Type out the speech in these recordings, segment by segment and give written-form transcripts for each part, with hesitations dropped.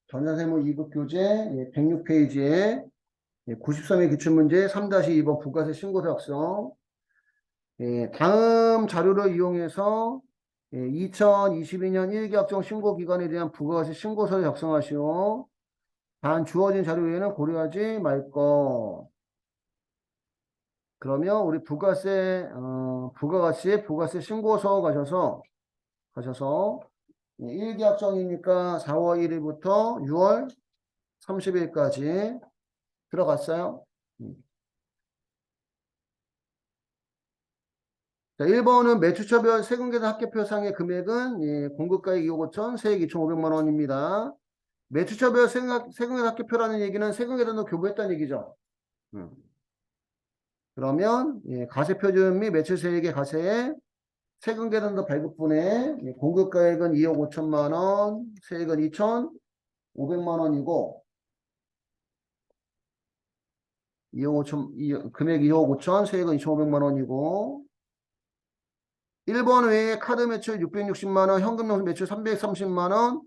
전자세무 2급 교재 106페이지에 93의 기출문제 3-2번 부가세 신고서 작성. 다음 자료를 이용해서 2022년 1기 학종 신고기간에 대한 부가세 신고서를 작성하시오. 단 주어진 자료 외에는 고려하지 말 것. 그러면 우리 부가세 신고서 가셔서 1기 학종이니까 4월 1일부터 6월 30일까지 들어갔어요. 자, 1번은 매출처별 세금계산 합계표상의 금액은 공급가액 2억 5천, 세액 2,500만 원입니다. 매출처별 세금계산 합계표라는 얘기는 세금계산도 교부했다는 얘기죠. 그러면 가세표준 및 매출세액의 가세에 세금계산도 발급분에 공급가액은 2억 5천만 원, 세액은 2,500만 원이고 금액 2억 5천, 세액은 2,500만 원이고 1번 외에 카드 매출 660만 원, 현금 영수 매출 330만 원,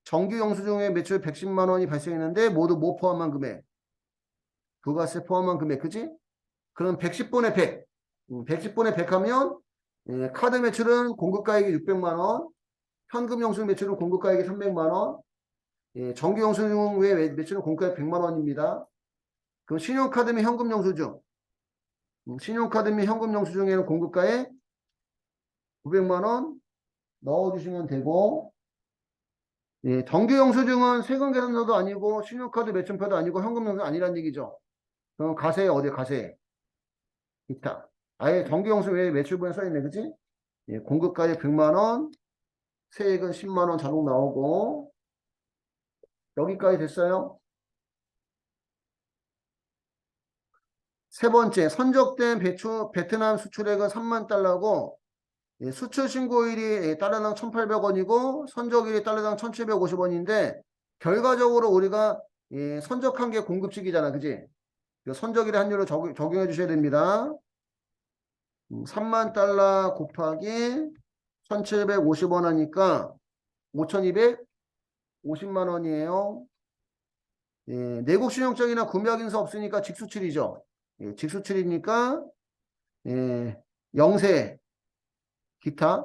정규 영수증의 매출 110만 원이 발생했는데 모두 뭐 포함한 금액? 부가세 포함한 금액, 그지? 그럼 110분의 100. 110분의 100 하면 카드 매출은 공급가액이 600만 원, 현금 영수증 매출은 공급가액이 300만 원, 정규 영수증 외 매출은 공급가액 100만 원입니다. 그럼 신용카드 및 현금 영수증. 신용카드 및 현금 영수증에는 공급가액 900만 원 넣어주시면 되고, 정규 영수증은 세금 계산서도 아니고 신용카드 매춘표도 아니고 현금 영수증 아니란 얘기죠. 그럼 가세에 어디 가세? 기타. 아예 정규 영수증 외에 매출분에 써있네, 그치? 공급가액 100만 원, 세액은 10만 원 자동 나오고 여기까지 됐어요. 세 번째, 선적된 베트남 수출액은 3만 달러고 수출 신고일이 달러당 1,800원이고 선적일이 달러당 1,750원인데 결과적으로 우리가 선적한 게 공급식이잖아, 그지? 선적일의 환율을 적용해 주셔야 됩니다. 3만 달러 곱하기 1,750원 하니까 5,250만 원이에요. 내국 신용장이나 구매 확인서 없으니까 직수출이죠. 직수출이니까 영세 기타에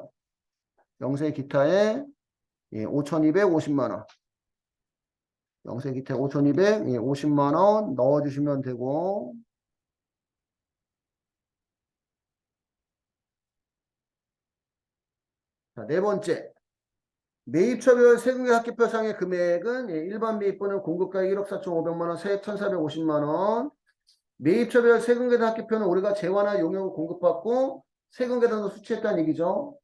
5,250만 원. 영세 기타에 5,250만 원 넣어주시면 되고 자, 네 번째. 매입처별 세금계 합계표상의 금액은 일반 매입분은 공급가액 1억 4,500만 원, 세액 1,450만 원. 매입처별 세금계산 합계표는 우리가 재화나 용역을 공급받고 세금계산도 수취했다는 얘기죠.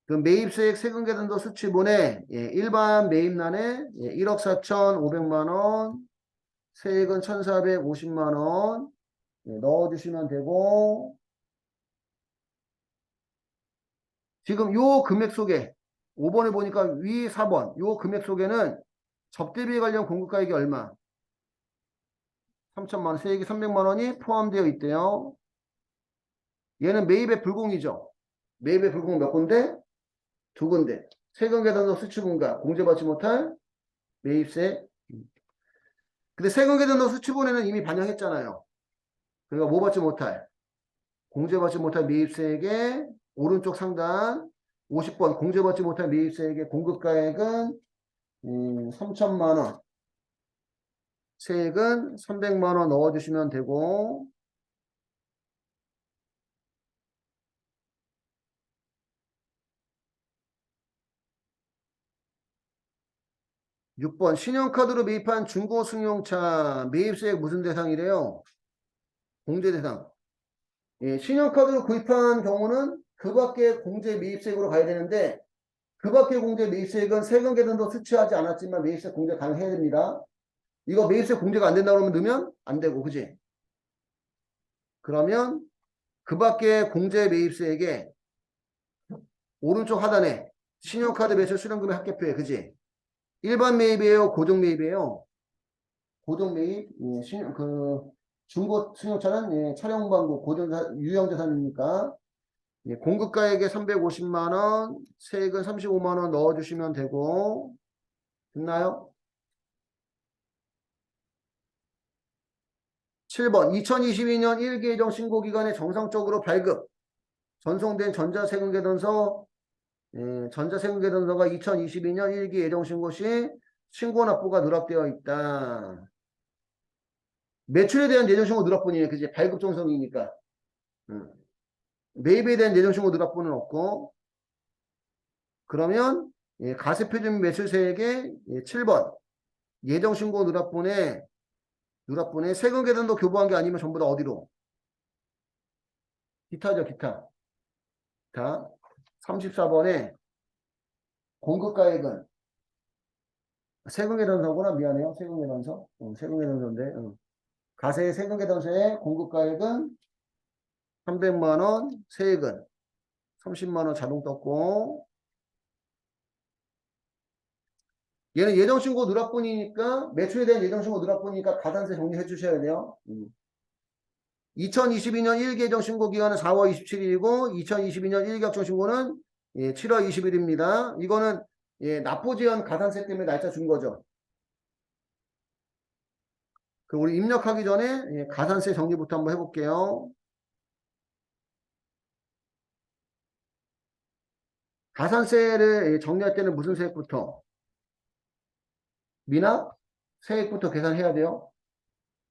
그 매입세액 세금계산도 수취분에 일반 매입란에 1억 4,500만 원, 세액은 1,450만 원 넣어주시면 되고 지금 요 금액 속에 5번에 보니까 위 4번 요 금액 속에는 접대비 관련 공급가액이 얼마? 3천만 원, 세액이 300만 원이 포함되어 있대요. 얘는 매입의 불공이죠. 매입의 불공 몇 군데? 두 군데. 세금계산서 수취분과 공제받지 못할 매입세. 근데 세금계산서 수취분에는 이미 반영했잖아요. 그러니까 뭐 받지 못할? 공제받지 못할 매입세액의 오른쪽 상단 50번 공제받지 못할 매입세액의 공급가액은 3천만 원. 세액은 300만 원 넣어주시면 되고 6번 신용카드로 매입한 중고승용차 매입세액 무슨 대상이래요? 공제 대상. 신용카드로 구입한 경우는 그 밖에 공제 매입세액으로 가야 되는데 그 밖에 공제 매입세액은 세금 계산도 수취하지 않았지만 매입세 공제 가능해야 됩니다. 이거 매입세 공제가 안 된다고 하면 넣으면 안 되고, 그지? 그러면 그 밖에 공제 매입세액에 오른쪽 하단에 신용카드 매출 수령금의 합계표에, 그지? 일반 매입이에요? 고정 매입이에요? 고정 매입, 중고 승용차는 차량 방법, 유형자산이니까 예, 공급가액에 350만 원, 세액은 35만 원 넣어주시면 되고, 됐나요? 7번 2022년 1기 예정 신고 기간에 정상적으로 발급, 전송된 전자세금계산서, 전자세금계산서가 2022년 1기 예정 신고 시 신고 납부가 누락되어 있다. 매출에 대한 예정 신고 누락분이에요. 그지? 발급 정성이니까. 매입에 대한 예정 신고 누락분은 없고, 그러면 가세표준 매출세액의 7번 예정 신고 누락분에 세금 계산도 교부한 게 아니면 전부 다 어디로? 기타죠, 기타. 자, 34번에 공급가액은 세금계산서구나. 미안해요. 세금계산서. 세금계산서인데. 가세 세금계산서의 공급가액은 300만 원, 세액은 30만 원 자동 떴고, 얘는 예정신고 누락분이니까, 매출에 대한 예정신고 누락분이니까 가산세 정리해 주셔야 돼요. 2022년 1기 예정신고 기간은 4월 27일이고, 2022년 1기 확정신고는 7월 20일입니다. 이거는 납부지연 가산세 때문에 날짜 준 거죠. 그 우리 입력하기 전에 가산세 정리부터 한번 해볼게요. 가산세를 정리할 때는 무슨 세액부터? 미납 세액부터 계산해야 돼요.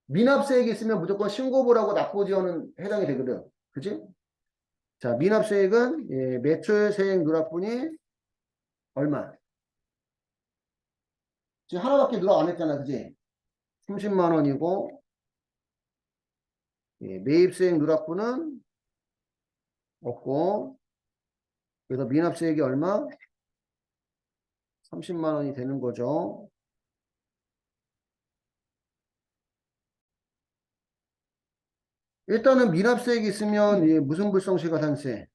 미납세액이 있으면 무조건 신고부라고 납부지연은 해당이 되거든. 그치? 자, 미납세액은 매출세액 누락분이 얼마? 지금 하나밖에 누락 안 했잖아. 그치? 30만 원이고, 매입세액 누락분은 없고, 그래서 미납세액이 얼마? 30만 원이 되는 거죠. 일단은 미납세액이 있으면 무슨 불성시 가산세?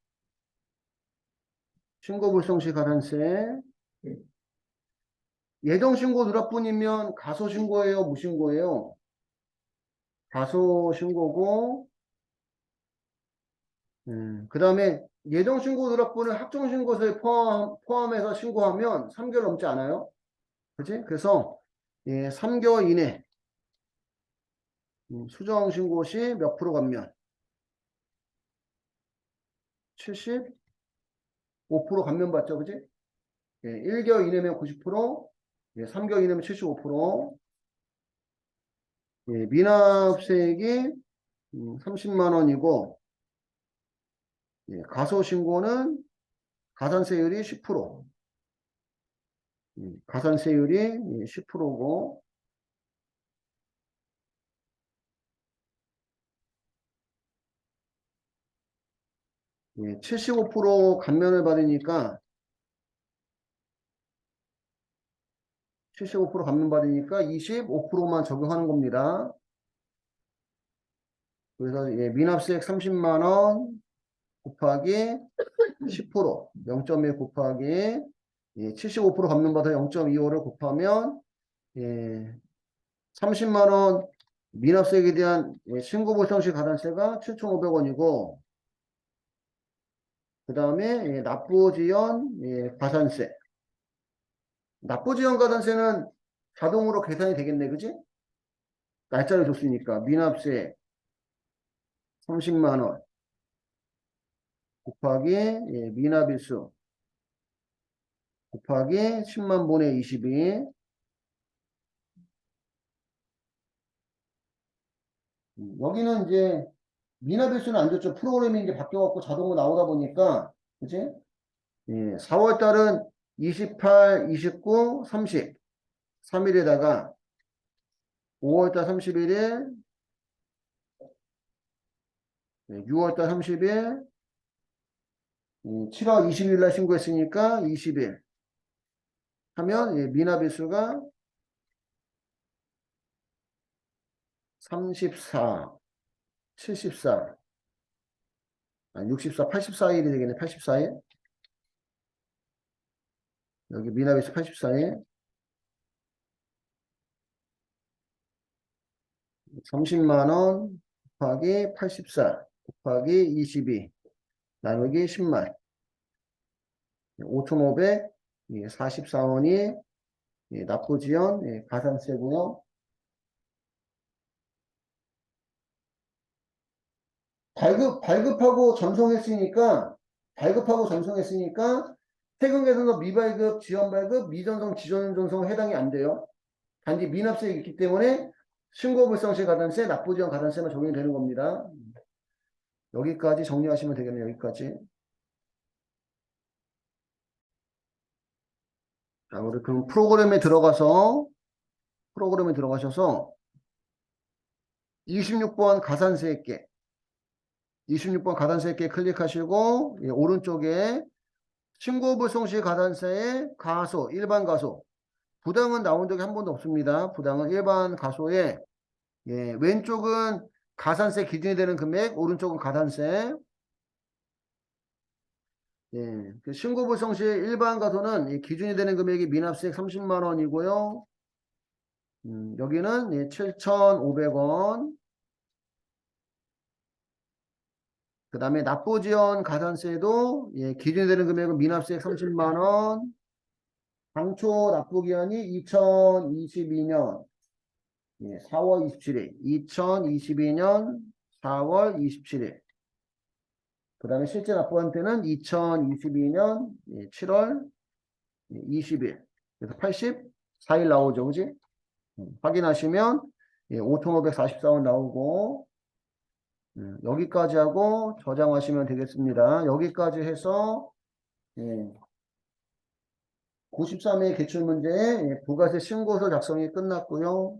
신고불성시 가산세. 예정신고 누락분이면 가소신고예요? 무신고예요? 가소신고고, 그 다음에 예정신고 누락분을 확정신고서에 포함해서 신고하면 3개월 넘지 않아요? 그치? 그래서 3개월 이내 수정신고 시 몇 프로 감면? 75% 감면 받죠? 그치? 1개월 이내면 90%, 3개월 이내면 75%, 미납세액이 30만 원이고, 가소신고는 가산세율이 10%, 가산세율이 10%고, 75% 감면을 받으니까 75% 감면받으니까 25%만 적용하는 겁니다. 그래서 미납세액 30만 원 곱하기 10%, 0.1 곱하기 75% 감면받아 0.25를 곱하면 30만 원 미납세액에 대한 신고불성시 가산세가 7,500원이고, 그 다음에 납부지연 가산세. 납부지연 가산세는 자동으로 계산이 되겠네, 그지? 날짜를 줬으니까 미납세 30만 원 곱하기 미납일수 곱하기 10만 분의 22. 여기는 이제 미납일수는 안 줬죠. 프로그램이 이제 바뀌어갖고 자동으로 나오다 보니까, 그치? 4월 달은 28, 29, 30, 3일에다가 5월 달 31일, 6월 달 30일, 7월 20일 날 신고했으니까 20일 하면 미납일수가 34, 74, 64, 84일이 되겠네. 84일. 여기 미납일수 84일. 30만 원 곱하기 84 곱하기 22. 나누기 10만. 5,544원이 납부지연 가산세고요. 발급하고 전송했으니까 세금 계산서 미발급, 지연 발급, 미전송, 지전 전송 해당이 안 돼요. 단지 미납세액이 있기 때문에 신고불성시 가산세, 납부지연 가산세만 적용이 되는 겁니다. 여기까지 정리하시면 되겠네요. 여기까지. 자, 우리 그럼 프로그램에 들어가셔서 26번 가산세액계 26번 가산세액계 클릭하시고 오른쪽에 신고불성시 가산세의 가소, 일반 가소. 부당은 나온 적이 한 번도 없습니다. 부당은 일반 가소에 왼쪽은 가산세 기준이 되는 금액, 오른쪽은 가산세. 그 신고불성시 일반 가소는 기준이 되는 금액이 미납세액 30만 원이고요. 여기는 7,500원. 그 다음에 납부지연 가산세도 기준이 되는 금액은 미납세액 30만 원. 당초 납부기한이 2022년 4월 27일. 2022년 4월 27일. 그 다음에 실제 납부한 때는 2022년 7월 20일. 그래서 84일 나오죠. 그지? 확인하시면 5,544원 나오고 여기까지 하고 저장하시면 되겠습니다. 여기까지 해서 93회 기출문제 부가세 신고서 작성이 끝났고요.